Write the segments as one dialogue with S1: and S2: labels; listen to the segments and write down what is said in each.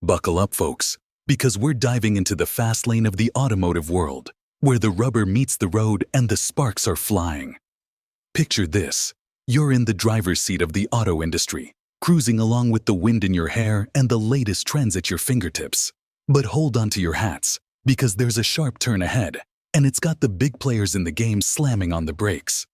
S1: Buckle up, folks, because we're diving into the fast lane of the automotive world, where the rubber meets the road and the sparks are flying. Picture this. You're in the driver's seat of the auto industry, cruising along with the wind in your hair and the latest trends at your fingertips. But hold on to your hats, because there's a sharp turn ahead, and it's got the big players in the game slamming on the brakes.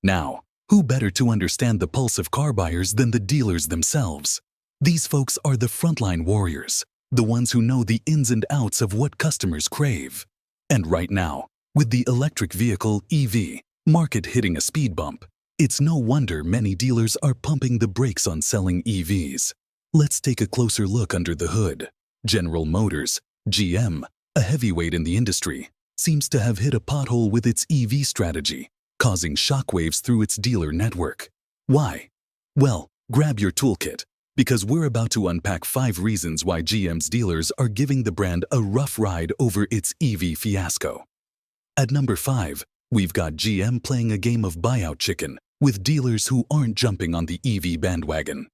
S1: Now, who better to understand the pulse of car buyers than the dealers themselves? These folks are the frontline warriors, the ones who know the ins and outs of what customers crave. And right now, with the electric vehicle (EV) market hitting a speed bump, it's no wonder many dealers are pumping the brakes on selling EVs. Let's take a closer look under the hood. General Motors, GM, a heavyweight in the industry, seems to have hit a pothole with its EV strategy, causing shockwaves through its dealer network. Why? Well, grab your toolkit, because we're about to unpack 5 reasons why GM's dealers are giving the brand a rough ride over its EV fiasco. At number 5, we've got GM playing a game of buyout chicken with dealers who aren't jumping on the EV bandwagon.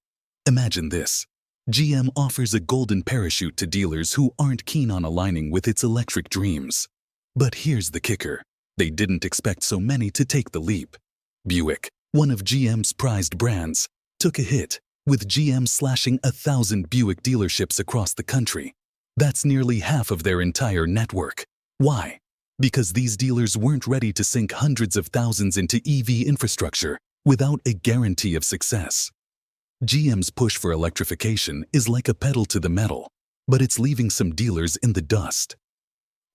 S1: Imagine this. GM offers a golden parachute to dealers who aren't keen on aligning with its electric dreams. But here's the kicker. They didn't expect so many to take the leap. Buick, one of GM's prized brands, took a hit, with GM slashing 1,000 Buick dealerships across the country. That's nearly half of their entire network. Why? Because these dealers weren't ready to sink hundreds of thousands into EV infrastructure without a guarantee of success. GM's push for electrification is like a pedal to the metal, but it's leaving some dealers in the dust.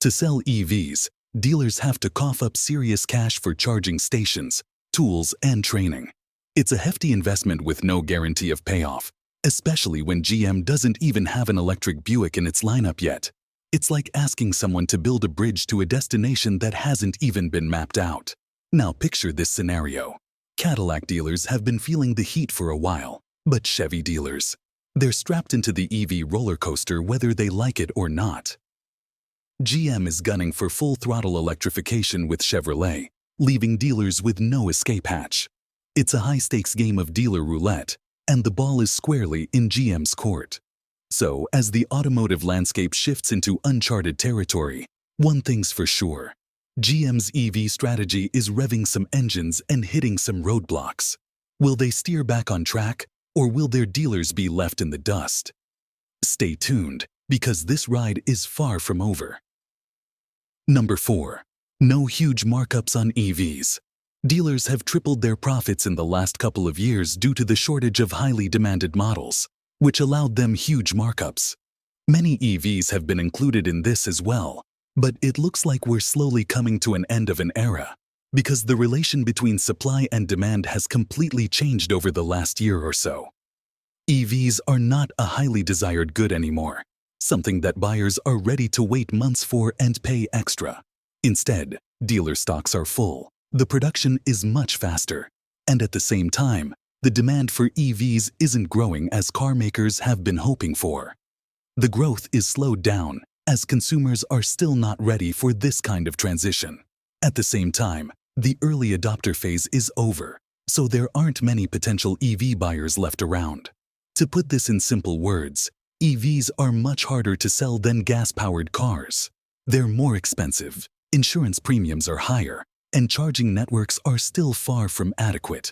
S1: To sell EVs, dealers have to cough up serious cash for charging stations, tools, and training. It's a hefty investment with no guarantee of payoff, especially when GM doesn't even have an electric Buick in its lineup yet. It's like asking someone to build a bridge to a destination that hasn't even been mapped out. Now picture this scenario. Cadillac dealers have been feeling the heat for a while, but Chevy dealers, they're strapped into the EV roller coaster whether they like it or not. GM is gunning for full-throttle electrification with Chevrolet, leaving dealers with no escape hatch. It's a high-stakes game of dealer roulette, and the ball is squarely in GM's court. So, as the automotive landscape shifts into uncharted territory, one thing's for sure. GM's EV strategy is revving some engines and hitting some roadblocks. Will they steer back on track, or will their dealers be left in the dust? Stay tuned, because this ride is far from over. Number 4. No huge markups on EVs. Dealers have tripled their profits in the last couple of years due to the shortage of highly demanded models, which allowed them huge markups. Many EVs have been included in this as well, but it looks like we're slowly coming to an end of an era, because the relation between supply and demand has completely changed over the last year or so. EVs are not a highly desired good anymore, something that buyers are ready to wait months for and pay extra. Instead, dealer stocks are full, the production is much faster, and at the same time, the demand for EVs isn't growing as car makers have been hoping for. The growth is slowed down as consumers are still not ready for this kind of transition. At the same time, the early adopter phase is over, so there aren't many potential EV buyers left around. To put this in simple words, EVs are much harder to sell than gas-powered cars. They're more expensive, insurance premiums are higher, and charging networks are still far from adequate.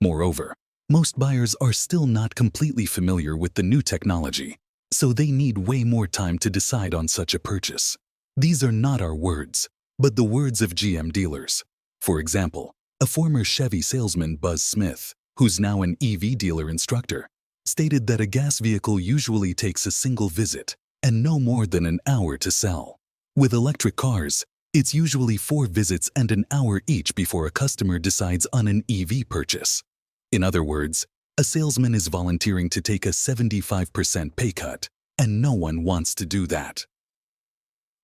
S1: Moreover, most buyers are still not completely familiar with the new technology, so they need way more time to decide on such a purchase. These are not our words, but the words of GM dealers. For example, a former Chevy salesman, Buzz Smith, who's now an EV dealer instructor, stated that a gas vehicle usually takes a single visit and no more than an hour to sell. With electric cars, it's usually 4 visits and an hour each before a customer decides on an EV purchase. In other words, a salesman is volunteering to take a 75% pay cut, and no one wants to do that.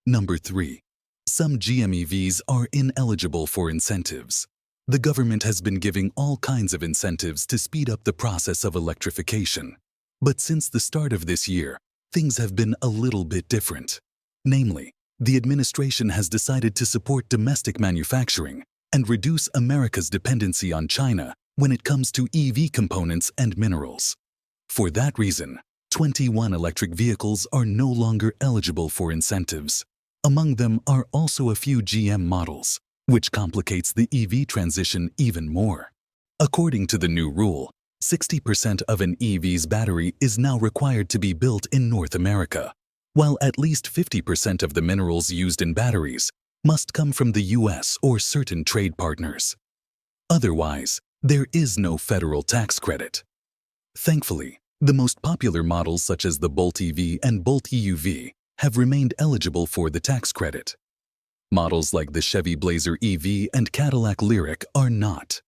S1: Number 3. Some GM EVs are ineligible for incentives. The government has been giving all kinds of incentives to speed up the process of electrification. But since the start of this year, things have been a little bit different. Namely, the administration has decided to support domestic manufacturing and reduce America's dependency on China when it comes to EV components and minerals. For that reason, 21 electric vehicles are no longer eligible for incentives. Among them are also a few GM models, which complicates the EV transition even more. According to the new rule, 60% of an EV's battery is now required to be built in North America, while at least 50% of the minerals used in batteries must come from the US or certain trade partners. Otherwise, there is no federal tax credit. Thankfully, the most popular models such as the Bolt EV and Bolt EUV have remained eligible for the tax credit. Models like the Chevy Blazer EV and Cadillac Lyriq are not.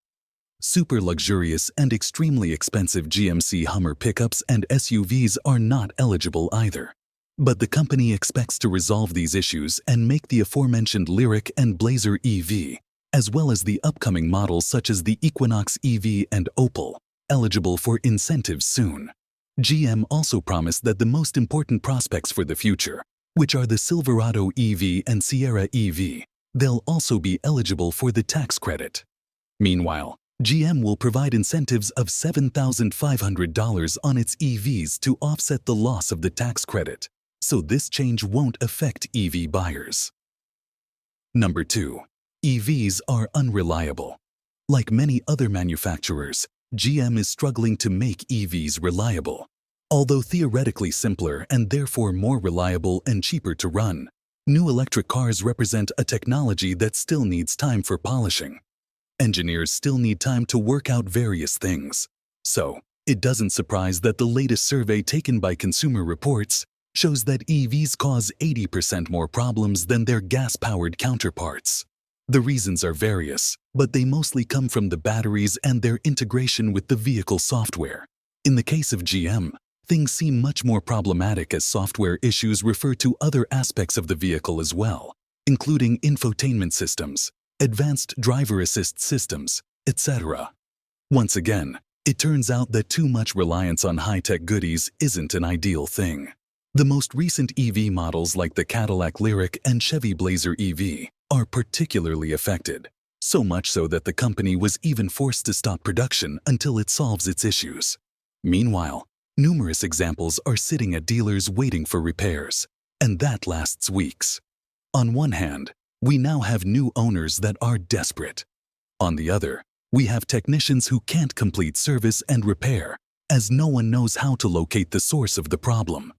S1: Super luxurious and extremely expensive GMC Hummer pickups and SUVs are not eligible either. But the company expects to resolve these issues and make the aforementioned Lyriq and Blazer EV, as well as the upcoming models such as the Equinox EV and Opel, eligible for incentives soon. GM also promised that the most important prospects for the future, which are the Silverado EV and Sierra EV, they'll also be eligible for the tax credit. Meanwhile, GM will provide incentives of $7,500 on its EVs to offset the loss of the tax credit, so this change won't affect EV buyers. Number 2. EVs are unreliable. Like many other manufacturers, GM is struggling to make EVs reliable. Although theoretically simpler and therefore more reliable and cheaper to run, new electric cars represent a technology that still needs time for polishing. Engineers still need time to work out various things. So, it doesn't surprise that the latest survey taken by Consumer Reports shows that EVs cause 80% more problems than their gas-powered counterparts. The reasons are various, but they mostly come from the batteries and their integration with the vehicle software. In the case of GM, things seem much more problematic as software issues refer to other aspects of the vehicle as well, including infotainment systems, advanced driver assist systems, etc. Once again, it turns out that too much reliance on high-tech goodies isn't an ideal thing. The most recent EV models like the Cadillac Lyriq and Chevy Blazer EV are particularly affected, so much so that the company was even forced to stop production until it solves its issues. Meanwhile, numerous examples are sitting at dealers waiting for repairs, and that lasts weeks. On one hand, we now have new owners that are desperate. On the other, we have technicians who can't complete service and repair, as no one knows how to locate the source of the problem.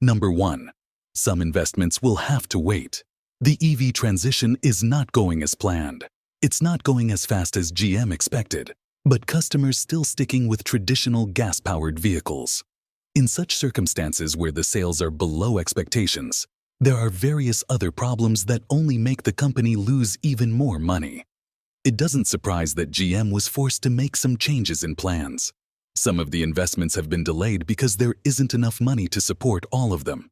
S1: Number 1. Some investments will have to wait. The EV transition is not going as planned. It's not going as fast as GM expected, but customers still sticking with traditional gas-powered vehicles. In such circumstances where the sales are below expectations, there are various other problems that only make the company lose even more money. It doesn't surprise that GM was forced to make some changes in plans. Some of the investments have been delayed because there isn't enough money to support all of them.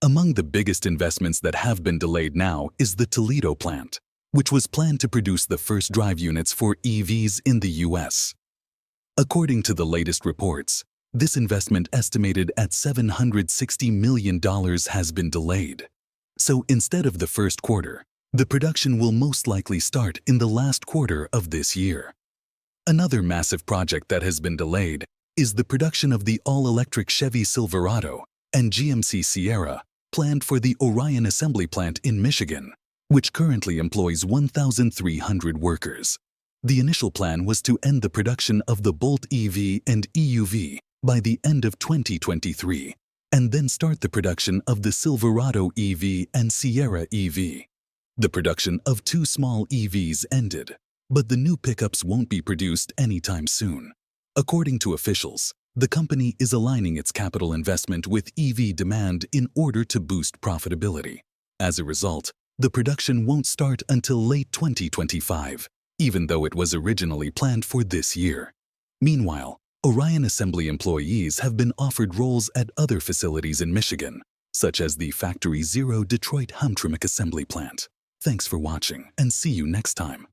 S1: Among the biggest investments that have been delayed now is the Toledo plant, which was planned to produce the first drive units for EVs in the US. According to the latest reports, this investment estimated at $760 million has been delayed. So instead of the first quarter, the production will most likely start in the last quarter of this year. Another massive project that has been delayed is the production of the all-electric Chevy Silverado and GMC Sierra planned for the Orion Assembly Plant in Michigan, which currently employs 1,300 workers. The initial plan was to end the production of the Bolt EV and EUV by the end of 2023, and then start the production of the Silverado EV and Sierra EV. The production of 2 small EVs ended, but the new pickups won't be produced anytime soon. According to officials, the company is aligning its capital investment with EV demand in order to boost profitability. As a result, the production won't start until late 2025, even though it was originally planned for this year. Meanwhile, Orion Assembly employees have been offered roles at other facilities in Michigan, such as the Factory Zero Detroit Hamtramck Assembly Plant. Thanks for watching, and see you next time.